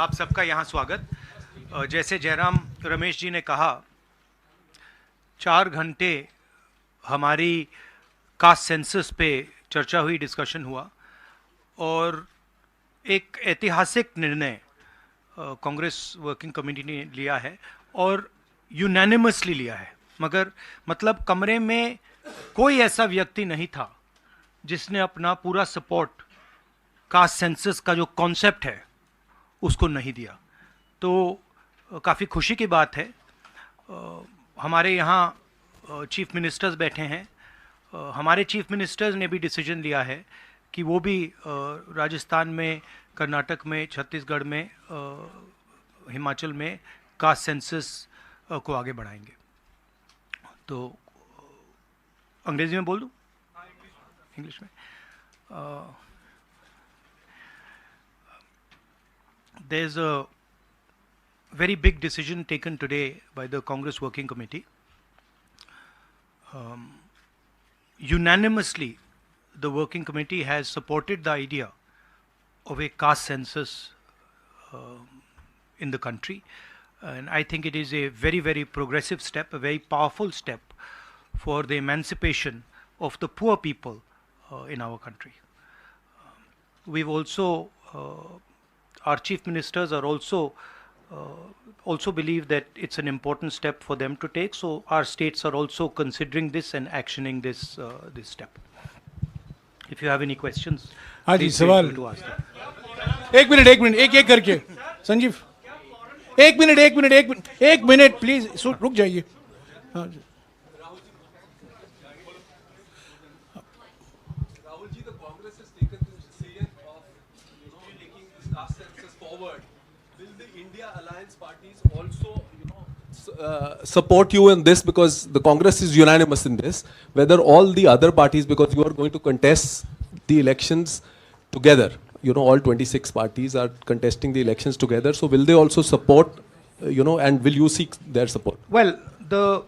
आप सबका यहाँ स्वागत। जैसे जयराम रमेश जी ने कहा, 4 घंटे हमारी कास्ट सेंसस पे चर्चा हुई, डिस्कशन हुआ और एक ऐतिहासिक निर्णय कांग्रेस वर्किंग कमेटी ने लिया है और यूनानिमसली लिया है। मगर मतलब कमरे में कोई ऐसा व्यक्ति नहीं था जिसने अपना पूरा सपोर्ट कास्ट सेंसस का जो कॉन्सेप्ट है उसको नहीं दिया। तो काफ़ी खुशी की बात है। हमारे यहाँ चीफ मिनिस्टर्स बैठे हैं। हमारे चीफ मिनिस्टर्स ने भी डिसीजन लिया है कि वो भी राजस्थान में, कर्नाटक में, छत्तीसगढ़ में, हिमाचल में कास्ट सेंसस को आगे बढ़ाएंगे। तो अंग्रेजी में बोल दूँ? इंग्लिश में। There's a very big decision taken today by the Congress Working Committee. Unanimously, the Working Committee has supported the idea of a caste census in the country. And I think it is a very, very progressive step, a very powerful step for the emancipation of the poor people in our country. We've also our chief ministers are also believe that it's an important step for them to take. So our states are also considering this and actioning this this step. If you have any questions, please feel free to ask them. एक minute एक करके संजीव, एक minute please रुक जाइए। हाँ जी। Support you in this because the Congress is unanimous in this, whether all the other parties, because you are going to contest the elections together, all 26 parties are contesting the elections together, so will they also support, and will you seek their support? Well, the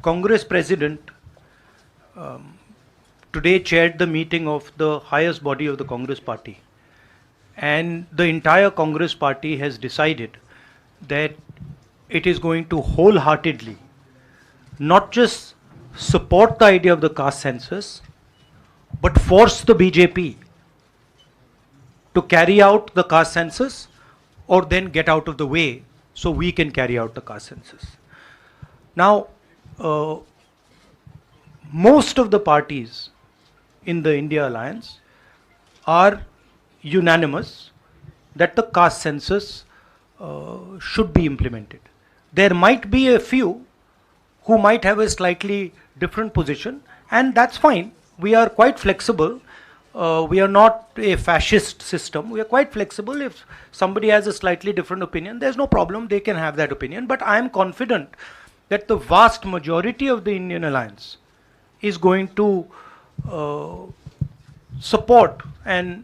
Congress president today chaired the meeting of the highest body of the Congress party, and the entire Congress party has decided that it is going to wholeheartedly not just support the idea of the caste census, but force the BJP to carry out the caste census or then get out of the way so we can carry out the caste census. Now, most of the parties in the India Alliance are unanimous that the caste census should be implemented. There might be a few who might have a slightly different position, and that's fine. We are quite flexible. We are not a fascist system. We are quite flexible. If somebody has a slightly different opinion, there's no problem. They can have that opinion. But I am confident that the vast majority of the Indian Alliance is going to support and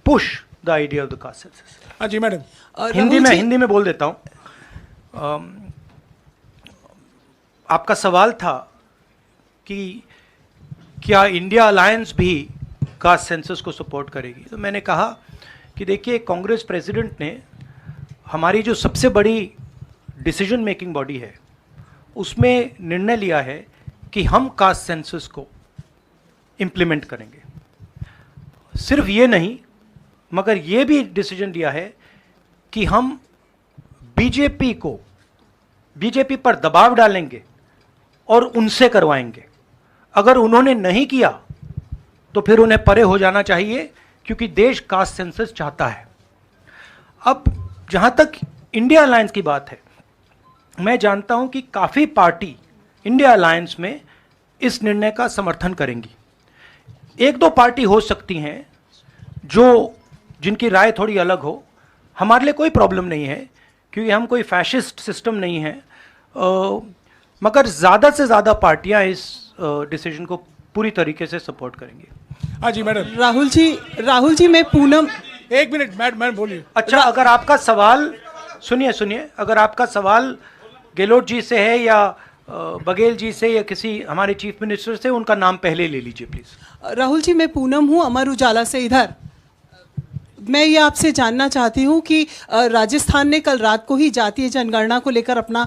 push the idea of the caste census. हाँ जी madam. Hindi में बोल देता हूँ। आपका सवाल था कि क्या इंडिया अलायंस भी कास्ट सेंसस को सपोर्ट करेगी, तो मैंने कहा कि देखिए, कांग्रेस प्रेसिडेंट ने हमारी जो सबसे बड़ी डिसीजन मेकिंग बॉडी है उसमें निर्णय लिया है कि हम कास्ट सेंसस को इम्प्लीमेंट करेंगे। सिर्फ ये नहीं, मगर ये भी डिसीजन लिया है कि हम बीजेपी पर दबाव डालेंगे और उनसे करवाएंगे। अगर उन्होंने नहीं किया तो फिर उन्हें परे हो जाना चाहिए, क्योंकि देश कास्ट सेंसस चाहता है। अब जहां तक इंडिया अलायंस की बात है, मैं जानता हूं कि काफ़ी पार्टी इंडिया अलायंस में इस निर्णय का समर्थन करेंगी। 1-2 पार्टी हो सकती हैं जिनकी राय थोड़ी अलग हो। हमारे लिए कोई प्रॉब्लम नहीं है, क्योंकि हम कोई फैशिस्ट सिस्टम नहीं है। मगर ज़्यादा से ज़्यादा पार्टियां इस डिसीजन को पूरी तरीके से सपोर्ट करेंगी। हाँ जी मैडम। राहुल जी मैं पूनम, एक मिनट मैडम बोलिए। अच्छा, अगर आपका सवाल सुनिए, अगर आपका सवाल गहलोत जी से है या बघेल जी से या किसी हमारे चीफ मिनिस्टर से, उनका नाम पहले ले लीजिए प्लीज। राहुल जी मैं पूनम हूँ, अमर उजाला से। इधर मैं ये आपसे जानना चाहती हूँ कि राजस्थान ने कल रात को ही जातीय जनगणना को लेकर अपना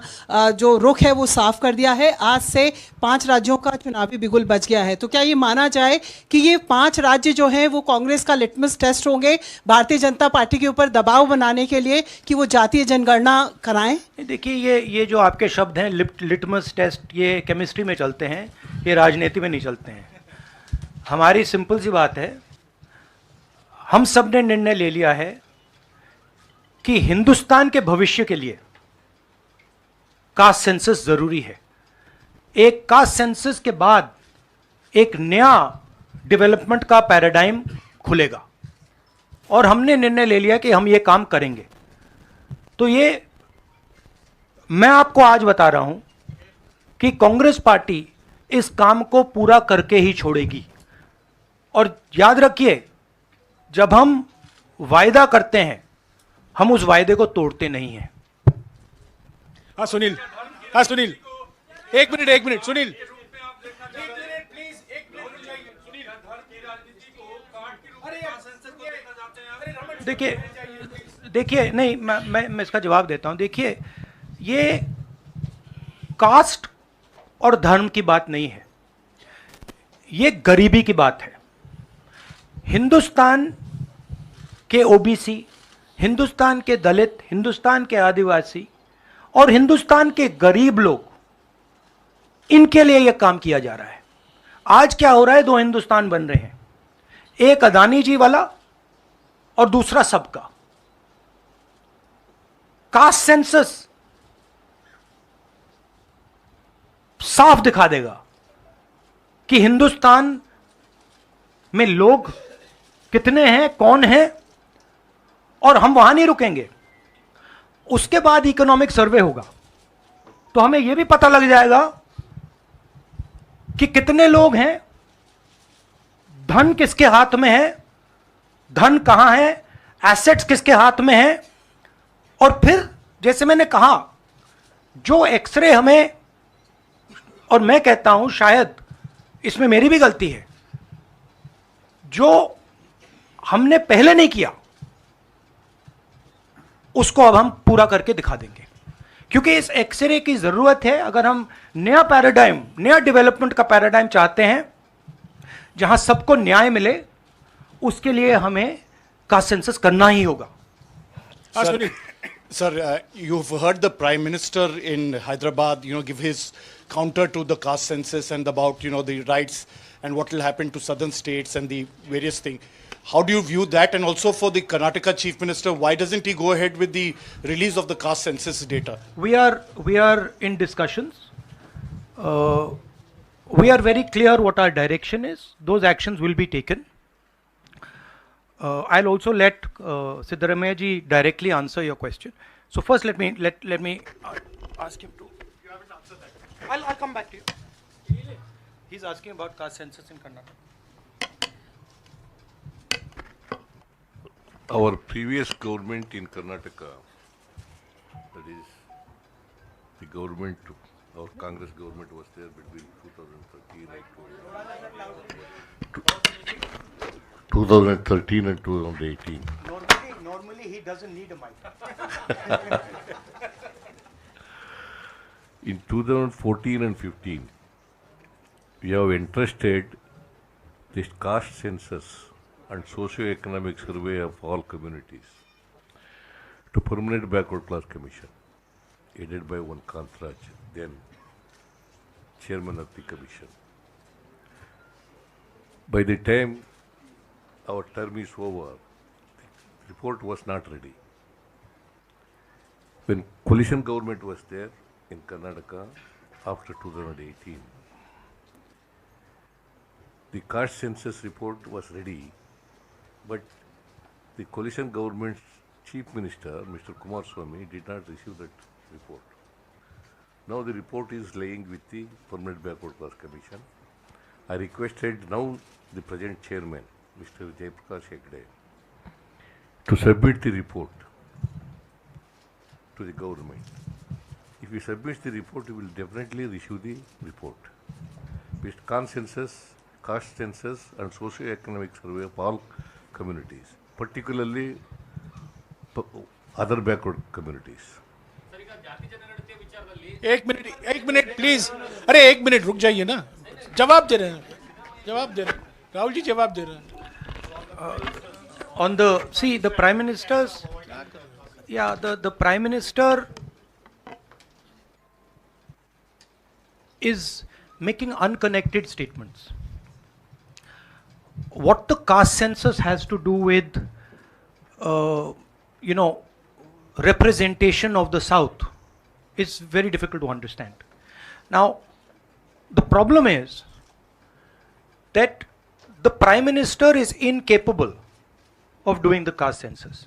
जो रुख है वो साफ कर दिया है। आज से 5 राज्यों का चुनावी बिगुल बच गया है। तो क्या ये माना जाए कि ये 5 राज्य जो हैं वो कांग्रेस का लिटमस टेस्ट होंगे भारतीय जनता पार्टी के ऊपर दबाव बनाने के लिए कि वो जातीय जनगणना कराएं? देखिए, ये जो आपके शब्द हैं लिटमस टेस्ट, ये केमिस्ट्री में चलते हैं, ये राजनीति में नहीं चलते हैं। हमारी सिंपल सी बात है, हम सब ने निर्णय ले लिया है कि हिंदुस्तान के भविष्य के लिए कास्ट सेंसस जरूरी है। एक कास्ट सेंसस के बाद एक नया डेवलपमेंट का पैराडाइम खुलेगा और हमने निर्णय ले लिया कि हम ये काम करेंगे। तो ये मैं आपको आज बता रहा हूं कि कांग्रेस पार्टी इस काम को पूरा करके ही छोड़ेगी। और याद रखिए, जब हम वायदा करते हैं हम उस वायदे को तोड़ते नहीं हैं। हाँ सुनील, हाँ सुनील, एक मिनट सुनील। देखिए नहीं, मैं इसका जवाब देता हूं। देखिए, ये कास्ट और धर्म की बात नहीं है, ये गरीबी की बात है। हिंदुस्तान के ओबीसी, हिंदुस्तान के दलित, हिंदुस्तान के आदिवासी और हिंदुस्तान के गरीब लोग, इनके लिए यह काम किया जा रहा है। आज क्या हो रहा है, 2 हिंदुस्तान बन रहे हैं, एक अदानी जी वाला और दूसरा सबका। कास्ट सेंसस साफ दिखा देगा कि हिंदुस्तान में लोग कितने हैं, कौन है, और हम वहां नहीं रुकेंगे। उसके बाद इकोनॉमिक सर्वे होगा तो हमें यह भी पता लग जाएगा कि कितने लोग हैं, धन किसके हाथ में है, धन कहां है, एसेट्स किसके हाथ में है। और फिर जैसे मैंने कहा, जो एक्सरे हमें, और मैं कहता हूं शायद इसमें मेरी भी गलती है, जो हमने पहले नहीं किया उसको अब हम पूरा करके दिखा देंगे, क्योंकि इस एक्सरे की जरूरत है। अगर हम नया पैराडाइम, नया डेवलपमेंट का पैराडाइम चाहते हैं जहां सबको न्याय मिले, उसके लिए हमें कास्ट सेंसस करना ही होगा। Sir, you've heard the Prime Minister in Hyderabad, give his counter to the caste census and about, the rights and what will happen to southern states and the various things. How do you view that? And also for the Karnataka Chief Minister, why doesn't he go ahead with the release of the caste census data? We are in discussions. We are very clear what our direction is. Those actions will be taken. I'll also let Siddaramaiah ji directly answer your question. So first, let me ask him to. You haven't answered that. I'll come back to you. He's asking about caste census in Karnataka. Our previous government in Karnataka, that is, the government, our Congress government was there between 2013 and 2018. Normally he doesn't need a mic. In 2014 and 15, we have entrusted this caste census and socio-economic survey of all communities to Permanent Backward Class Commission, headed by one Kantraj, then chairman of the commission. By the time our term is over, the report was not ready. When coalition government was there in Karnataka after 2018, the caste census report was ready, but the coalition government's chief minister, Mr. Kumaraswamy, did not receive that report. Now the report is lying with the Permanent Backward Class Commission. I requested now the present chairman, Mr. Jaiprakash Hegde, to submit the report to the government. If he submits the report, he will definitely issue the report. With caste census and socio-economic survey of all communities. particularly other backward communities. एक minute please. अरे एक minute रुक जाइए ना. जवाब दे रहे हैं. राहुल जी जवाब दे रहे हैं. On the Prime Minister's, yeah, the Prime Minister is making unconnected statements. What the caste census has to do with, representation of the South is very difficult to understand. Now, the problem is that the Prime Minister is incapable of doing the caste census.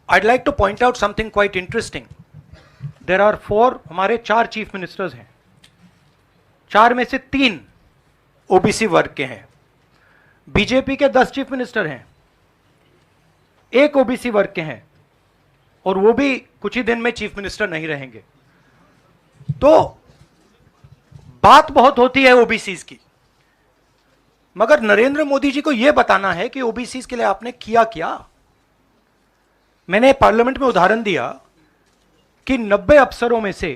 I'd like to point out something quite interesting. There are हमारे 4 chief ministers हैं. 4 में से 3 OBC वर्ग के हैं. BJP के 10 chief minister हैं, 1 OBC वर्ग के हैं, और वो भी कुछ ही दिन में चीफ मिनिस्टर नहीं रहेंगे. तो बात बहुत होती है ओबीसीज की, मगर नरेंद्र मोदी जी को यह बताना है कि ओबीसीज के लिए आपने किया क्या. मैंने पार्लियामेंट में उदाहरण दिया कि 90 अफसरों में से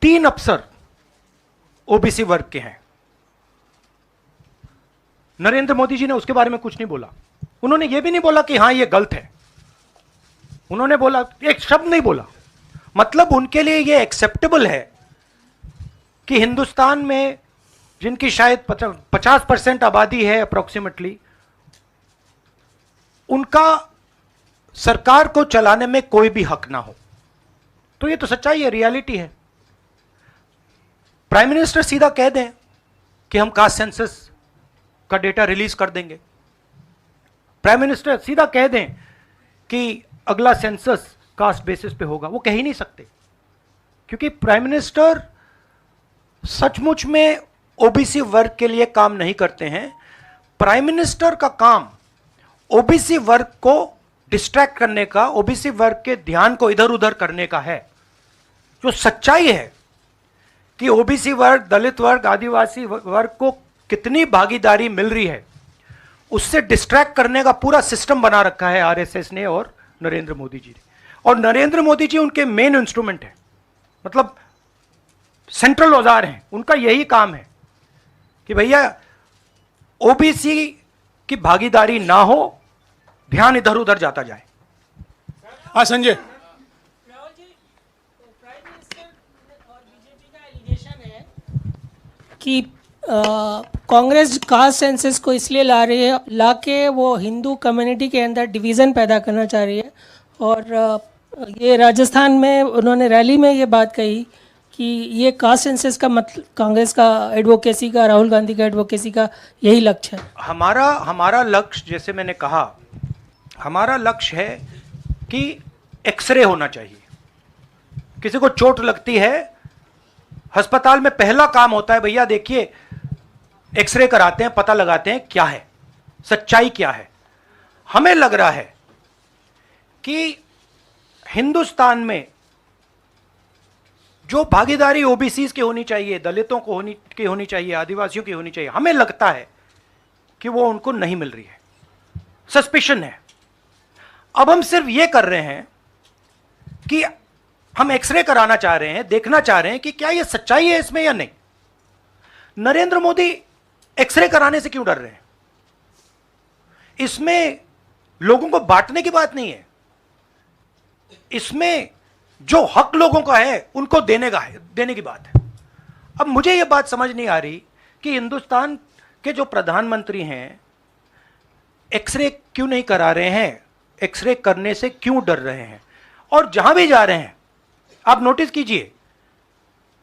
3 अफसर ओबीसी वर्ग के हैं. नरेंद्र मोदी जी ने उसके बारे में कुछ नहीं बोला. उन्होंने यह भी नहीं बोला कि हां यह गलत है. उन्होंने बोला, एक शब्द नहीं बोला. मतलब उनके लिए यह एक्सेप्टेबल है कि हिंदुस्तान में जिनकी शायद 50% आबादी है अप्रोक्सीमेटली, उनका सरकार को चलाने में कोई भी हक ना हो. तो ये तो सच्चाई है, रियलिटी है. प्राइम मिनिस्टर सीधा कह दें कि हम कास्ट सेंसस का डेटा रिलीज कर देंगे. प्राइम मिनिस्टर सीधा कह दें कि अगला सेंसस कास्ट बेसिस पे होगा. वो कह ही नहीं सकते, क्योंकि प्राइम मिनिस्टर सचमुच में ओबीसी वर्ग के लिए काम नहीं करते हैं. प्राइम मिनिस्टर का काम ओबीसी वर्ग को डिस्ट्रैक्ट करने का, ओबीसी वर्ग के ध्यान को इधर उधर करने का है. जो सच्चाई है कि ओबीसी वर्ग, दलित वर्ग, आदिवासी वर्ग को कितनी भागीदारी मिल रही है, उससे डिस्ट्रैक्ट करने का पूरा सिस्टम बना रखा है आरएसएस ने और नरेंद्र मोदी जी ने. और नरेंद्र मोदी जी उनके मेन इंस्ट्रूमेंट है, मतलब सेंट्रल औजार हैं. उनका यही काम है कि भैया ओबीसी की भागीदारी ना हो, ध्यान इधर उधर जाता जाए. हाँ संजय. राहुल जी, प्राइम मिनिस्टर और बीजेपी का एलिगेशन है कि कांग्रेस कास्ट सेंसस को इसलिए ला रही है, लाके वो हिंदू कम्युनिटी के अंदर डिवीज़न पैदा करना चाह रही है. और ये राजस्थान में उन्होंने रैली में ये बात कही कि ये कास्ट सेंसस का मतलब कांग्रेस का एडवोकेसी का, राहुल गांधी का एडवोकेसी का यही लक्ष्य है. हमारा लक्ष्य, जैसे मैंने कहा, हमारा लक्ष्य है कि एक्सरे होना चाहिए. किसी को चोट लगती है, अस्पताल में पहला काम होता है, भैया देखिए एक्सरे कराते हैं, पता लगाते हैं क्या है, सच्चाई क्या है. हमें लग रहा है कि हिंदुस्तान में जो भागीदारी ओबीसी की होनी चाहिए, दलितों को होनी चाहिए, आदिवासियों की होनी चाहिए, हमें लगता है कि वो उनको नहीं मिल रही है. सस्पिशन है. अब हम सिर्फ ये कर रहे हैं कि हम एक्सरे कराना चाह रहे हैं, देखना चाह रहे हैं कि क्या ये सच्चाई है इसमें या नहीं. नरेंद्र मोदी एक्सरे कराने से क्यों डर रहे हैं? इसमें लोगों को बांटने की बात नहीं है. इसमें जो हक लोगों का है उनको देने की बात है. अब मुझे यह बात समझ नहीं आ रही कि हिंदुस्तान के जो प्रधानमंत्री हैं एक्सरे क्यों नहीं करा रहे हैं, एक्सरे करने से क्यों डर रहे हैं. और जहां भी जा रहे हैं आप नोटिस कीजिए,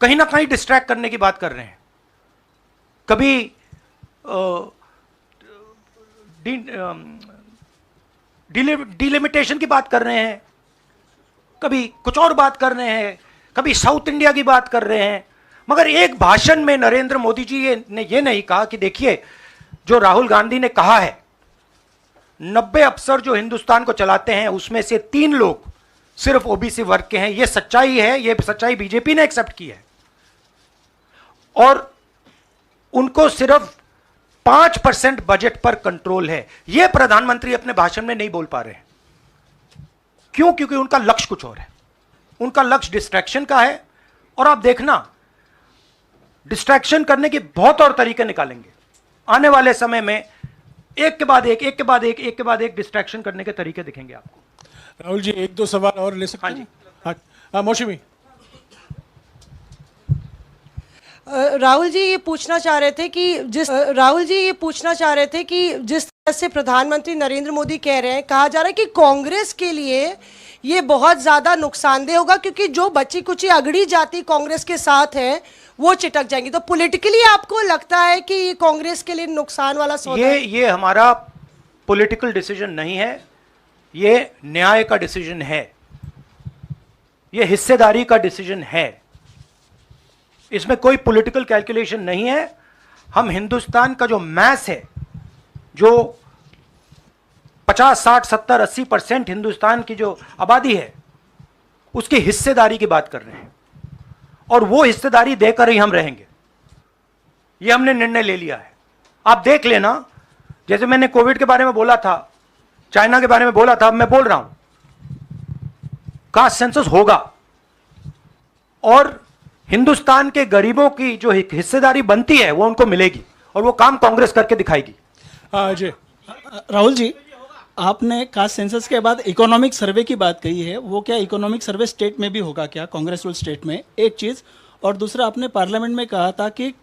कहीं ना कहीं डिस्ट्रैक्ट करने की बात कर रहे हैं. कभी डिलिमिटेशन की बात कर रहे हैं, कभी कुछ और बात कर रहे हैं, कभी साउथ इंडिया की बात कर रहे हैं. मगर एक भाषण में नरेंद्र मोदी जी ने यह नहीं कहा कि देखिए जो राहुल गांधी ने कहा है 90 अफसर जो हिंदुस्तान को चलाते हैं उसमें से 3 लोग सिर्फ ओबीसी वर्ग के हैं. यह सच्चाई है, यह सच्चाई बीजेपी ने एक्सेप्ट की है. और उनको सिर्फ 5% बजट पर कंट्रोल है। यह प्रधानमंत्री अपने भाषण में नहीं बोल पा रहे हैं। क्यों? क्योंकि उनका लक्ष्य कुछ और है। उनका लक्ष्य डिस्ट्रैक्शन का है। और आप देखना, डिस्ट्रैक्शन करने के बहुत और तरीके निकालेंगे आने वाले समय में। एक के बाद एक, एक के बाद एक, एक के बाद एक डिस्ट्रैक्शन करने के तरीके दिखेंगे आपको। राहुल जी, एक दो सवाल और ले सकते हाँ हैं? जी। हाँ, मौसमी। राहुल जी ये पूछना चाह रहे थे कि जिस तरह से प्रधानमंत्री नरेंद्र मोदी कह रहे हैं, कहा जा रहा है कि कांग्रेस के लिए ये बहुत ज्यादा नुकसानदेह होगा, क्योंकि जो बची कुची अगड़ी जाति कांग्रेस के साथ है वो चिटक जाएंगी। तो पॉलिटिकली आपको लगता है कि ये कांग्रेस के लिए नुकसान वाला सौदा है? ये हमारा पॉलिटिकल डिसीजन नहीं है, ये न्याय का डिसीजन है, ये हिस्सेदारी का डिसीजन है। इसमें कोई पॉलिटिकल कैलकुलेशन नहीं है। हम हिंदुस्तान का जो मैस है, जो 50, 60, 70, 80% हिंदुस्तान की जो आबादी है, उसकी हिस्सेदारी की बात कर रहे हैं। और वो हिस्सेदारी देकर ही हम रहेंगे। ये हमने निर्णय ले लिया है। आप देख लेना, जैसे मैंने कोविड के बारे में बोला था, चाइना के बारे में बोला था, अब मैं बोल रहा हूं, कास्ट सेंसस होगा और हिंदुस्तान के गरीबों की जो हिस्सेदारी बनती है वो उनको मिलेगी, और वो काम कांग्रेस करके दिखाएगी। हाँ अजय। राहुल जी, आपने कास्ट सेंसस के बाद इकोनॉमिक सर्वे की बात कही है, वो क्या इकोनॉमिक सर्वे स्टेट में भी होगा क्या, कांग्रेस रूल स्टेट में? एक चीज़। और दूसरा, आपने पार्लियामेंट में कहा था कि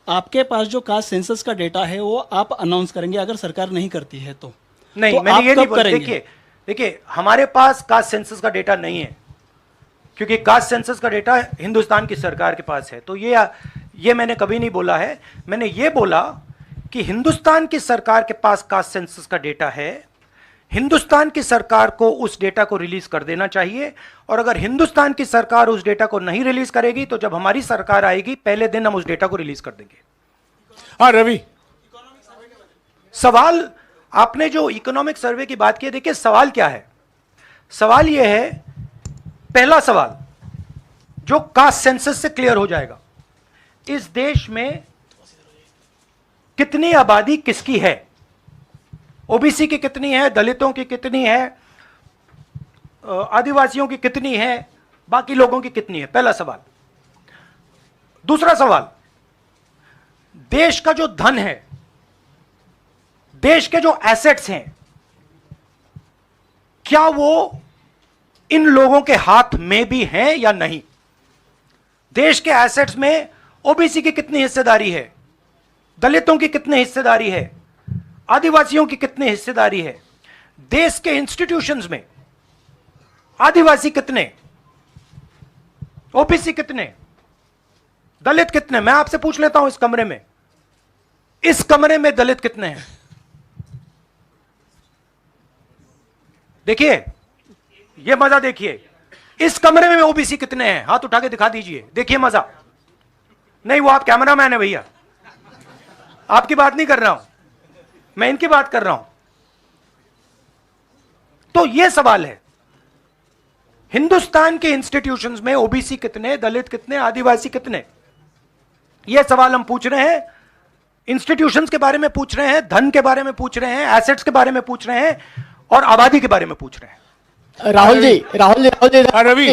आपके पास जो कास्ट सेंसस का डेटा है वो आप अनाउंस करेंगे अगर सरकार नहीं करती है तो। नहीं, तो मैंने आप ये नहीं कब बोला। करेंगे? देखिए हमारे पास कास्ट सेंसस का डेटा नहीं है, क्योंकि कास्ट सेंसस का डेटा हिंदुस्तान की सरकार के पास है। तो ये मैंने कभी नहीं बोला है। मैंने ये बोला कि हिंदुस्तान की सरकार के पास कास्ट सेंसस का डेटा है, हिंदुस्तान की सरकार को उस डेटा को रिलीज कर देना चाहिए। और अगर हिंदुस्तान की सरकार उस डेटा को नहीं रिलीज करेगी तो जब हमारी सरकार आएगी पहले दिन हम उस डेटा को रिलीज कर देंगे। हाँ रवि। सवाल, आपने जो इकोनॉमिक सर्वे की बात की, देखिए सवाल क्या है। सवाल यह है, पहला सवाल जो कास्ट सेंसस से क्लियर हो जाएगा, इस देश में कितनी आबादी किसकी है, ओबीसी की कितनी है, दलितों की कितनी है, आदिवासियों की कितनी है, बाकी लोगों की कितनी है, पहला सवाल। दूसरा सवाल, देश का जो धन है, देश के जो एसेट्स हैं, क्या वो इन लोगों के हाथ में भी हैं या नहीं? देश के एसेट्स में ओबीसी की कितनी हिस्सेदारी है, दलितों की कितनी हिस्सेदारी है, आदिवासियों की कितनी हिस्सेदारी है, देश के इंस्टीट्यूशंस में आदिवासी कितने, ओबीसी कितने, दलित कितने? मैं आपसे पूछ लेता हूं, इस कमरे में दलित कितने हैं? देखिए, ये मजा देखिए, इस कमरे में ओबीसी कितने हैं? हाथ उठा के दिखा दीजिए, देखिए मजा। नहीं, वो आप कैमरामैन है भैया, आपकी बात नहीं कर रहा हूं मैं, इनकी बात कर रहा हूं। तो ये सवाल है, हिंदुस्तान के इंस्टीट्यूशंस में ओबीसी कितने, दलित कितने, आदिवासी कितने? ये सवाल हम पूछ रहे हैं। इंस्टीट्यूशंस के बारे में पूछ रहे हैं, धन के बारे में पूछ रहे हैं, एसेट्स के बारे में पूछ रहे हैं, और आबादी के बारे में पूछ रहे हैं। राहुल जी रवि।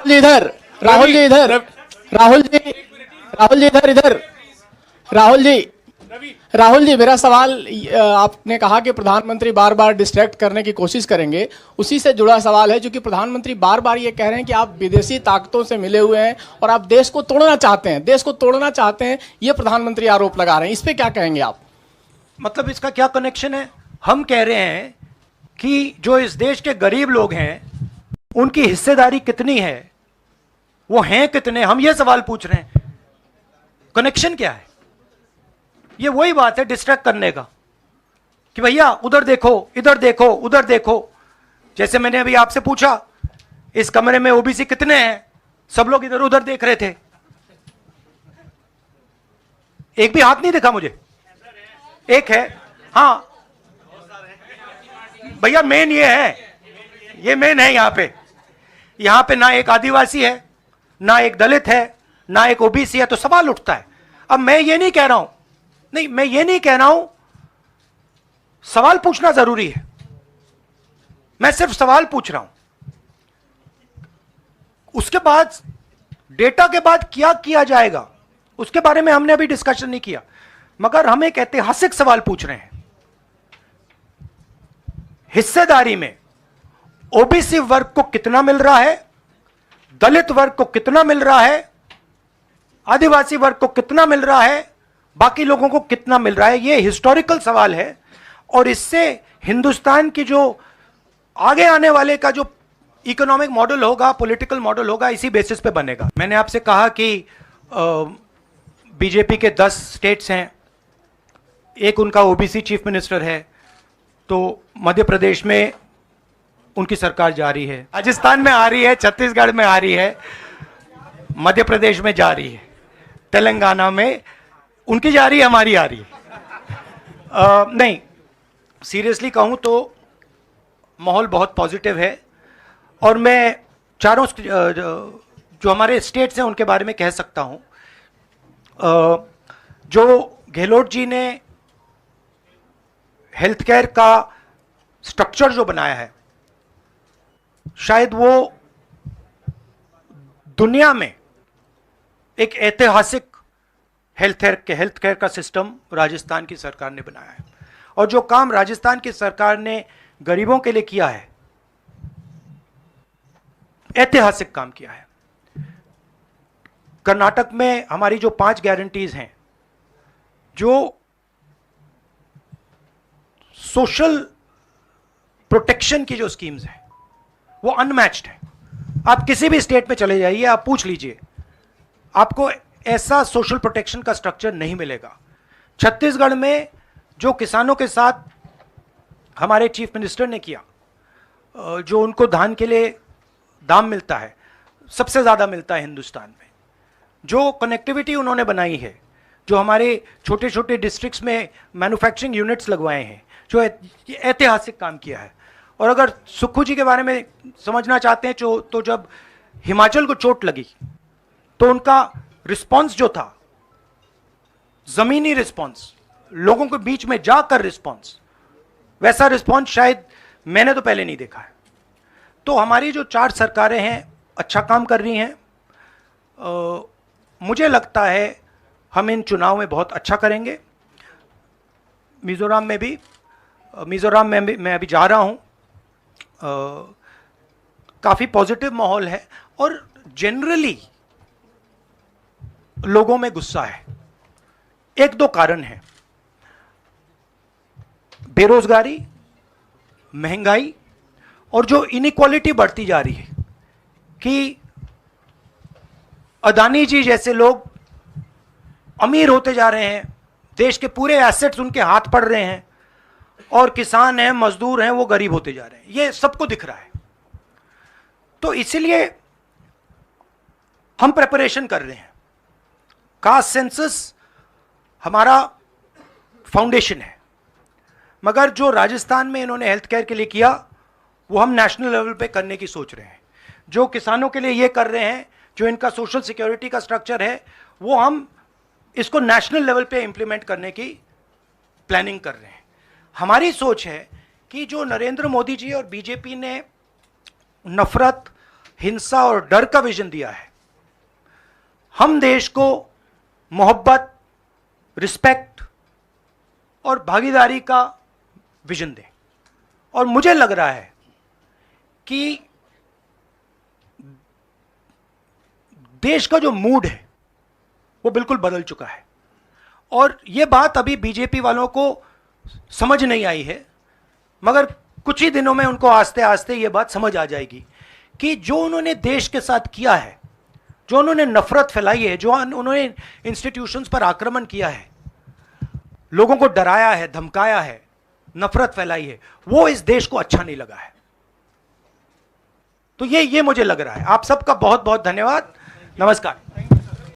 इधर, राहुल जी मेरा सवाल, आपने कहा कि प्रधानमंत्री बार बार डिस्ट्रैक्ट करने की कोशिश करेंगे, उसी से जुड़ा सवाल है। क्योंकि प्रधानमंत्री बार बार ये कह रहे हैं कि आप विदेशी ताकतों से मिले हुए हैं और आप देश को तोड़ना चाहते हैं, ये प्रधानमंत्री आरोप लगा रहे हैं। इस पे क्या कहेंगे आप? मतलब इसका क्या कनेक्शन है? हम कह रहे हैं कि जो इस देश के गरीब लोग हैं उनकी हिस्सेदारी कितनी है, वो हैं कितने, हम ये सवाल पूछ रहे हैं। कनेक्शन क्या है? ये वही बात है डिस्ट्रैक्ट करने का, कि भैया उधर देखो, इधर देखो, उधर देखो। जैसे मैंने अभी आपसे पूछा, इस कमरे में ओबीसी कितने हैं, सब लोग इधर उधर देख रहे थे, एक भी हाथ नहीं दिखा मुझे। एक है, हाँ भैया, मेन ये है, ये मेन है। यहां पे ना एक आदिवासी है, ना एक दलित है, ना एक ओबीसी है, तो सवाल उठता है। अब मैं ये नहीं कह रहा हूं सवाल पूछना जरूरी है, मैं सिर्फ सवाल पूछ रहा हूं। उसके बाद डेटा के बाद क्या किया जाएगा उसके बारे में हमने अभी डिस्कशन नहीं किया, मगर हम एक ऐतिहासिक सवाल पूछ रहे हैं। हिस्सेदारी में ओबीसी वर्ग को कितना मिल रहा है, दलित वर्ग को कितना मिल रहा है, आदिवासी वर्ग को कितना मिल रहा है, बाकी लोगों को कितना मिल रहा है? यह हिस्टोरिकल सवाल है और इससे हिंदुस्तान की जो आगे आने वाले का जो इकोनॉमिक मॉडल होगा, पॉलिटिकल मॉडल होगा, इसी बेसिस पे बनेगा। मैंने आपसे कहा कि बीजेपी के 10 स्टेट्स हैं, एक उनका ओबीसी चीफ मिनिस्टर है, तो मध्य प्रदेश में उनकी सरकार जा रही है, राजस्थान में आ रही है, छत्तीसगढ़ में आ रही है, मध्य प्रदेश में जा रही है, तेलंगाना में उनकी जा रही है, हमारी आ रही है। नहीं, सीरियसली कहूं तो माहौल बहुत पॉजिटिव है और मैं चारों जो हमारे स्टेट्स हैं उनके बारे में कह सकता हूं। जो गहलोत जी ने हेल्थ केयर का स्ट्रक्चर जो बनाया है, शायद वो दुनिया में एक ऐतिहासिक हेल्थ केयर का सिस्टम राजस्थान की सरकार ने बनाया है। और जो काम राजस्थान की सरकार ने गरीबों के लिए किया है, ऐतिहासिक काम किया है। कर्नाटक में हमारी जो 5 गारंटीज हैं, जो सोशल प्रोटेक्शन की जो स्कीम्स हैं, वो अनमैच्ड है। आप किसी भी स्टेट में चले जाइए, आप पूछ लीजिए, आपको ऐसा सोशल प्रोटेक्शन का स्ट्रक्चर नहीं मिलेगा। छत्तीसगढ़ में जो किसानों के साथ हमारे चीफ मिनिस्टर ने किया, जो उनको धान के लिए दाम मिलता है, सबसे ज़्यादा मिलता है हिंदुस्तान में। जो कनेक्टिविटी उन्होंने बनाई है, जो हमारे छोटे छोटे डिस्ट्रिक्ट्स में मैन्युफैक्चरिंग यूनिट्स लगवाए हैं, जो ऐतिहासिक काम किया है। और अगर सुक्खू जी के बारे में समझना चाहते हैं तो जब हिमाचल को चोट लगी तो उनका रिस्पॉन्स जो था, जमीनी रिस्पॉन्स, लोगों के बीच में जाकर रिस्पॉन्स, वैसा रिस्पॉन्स शायद मैंने तो पहले नहीं देखा है। तो हमारी जो 4 सरकारें हैं अच्छा काम कर रही हैं। मुझे लगता है हम इन चुनाव में बहुत अच्छा करेंगे। मिजोरम में मैं अभी जा रहा हूं, काफ़ी पॉजिटिव माहौल है और जनरली लोगों में गुस्सा है। 1-2 कारण हैं, बेरोजगारी, महंगाई और जो इनइक्वालिटी बढ़ती जा रही है कि अदानी जी जैसे लोग अमीर होते जा रहे हैं, देश के पूरे एसेट्स उनके हाथ पड़ रहे हैं, और किसान हैं, मजदूर हैं, वो गरीब होते जा रहे हैं। ये सबको दिख रहा है। तो इसीलिए हम प्रिपरेशन कर रहे हैं। कास्ट सेंसस हमारा फाउंडेशन है, मगर जो राजस्थान में इन्होंने हेल्थ केयर के लिए किया, वो हम नेशनल लेवल पे करने की सोच रहे हैं। जो किसानों के लिए ये कर रहे हैं, जो इनका सोशल सिक्योरिटी का स्ट्रक्चर है, वो हम इसको नेशनल लेवल पे इंप्लीमेंट करने की प्लानिंग कर रहे हैं। हमारी सोच है कि जो नरेंद्र मोदी जी और बीजेपी ने नफरत, हिंसा और डर का विजन दिया है, हम देश को मोहब्बत, रिस्पेक्ट और भागीदारी का विजन दें। और मुझे लग रहा है कि देश का जो मूड है वो बिल्कुल बदल चुका है। और ये बात अभी बीजेपी वालों को समझ नहीं आई है, मगर कुछ ही दिनों में उनको आस्ते आस्ते ये बात समझ आ जाएगी कि जो उन्होंने देश के साथ किया है, जो उन्होंने नफरत फैलाई है, जो उन्होंने इंस्टीट्यूशंस पर आक्रमण किया है, लोगों को डराया है, धमकाया है, नफरत फैलाई है, वो इस देश को अच्छा नहीं लगा है। तो ये मुझे लग रहा है। आप सबका बहुत बहुत धन्यवाद। नमस्कार।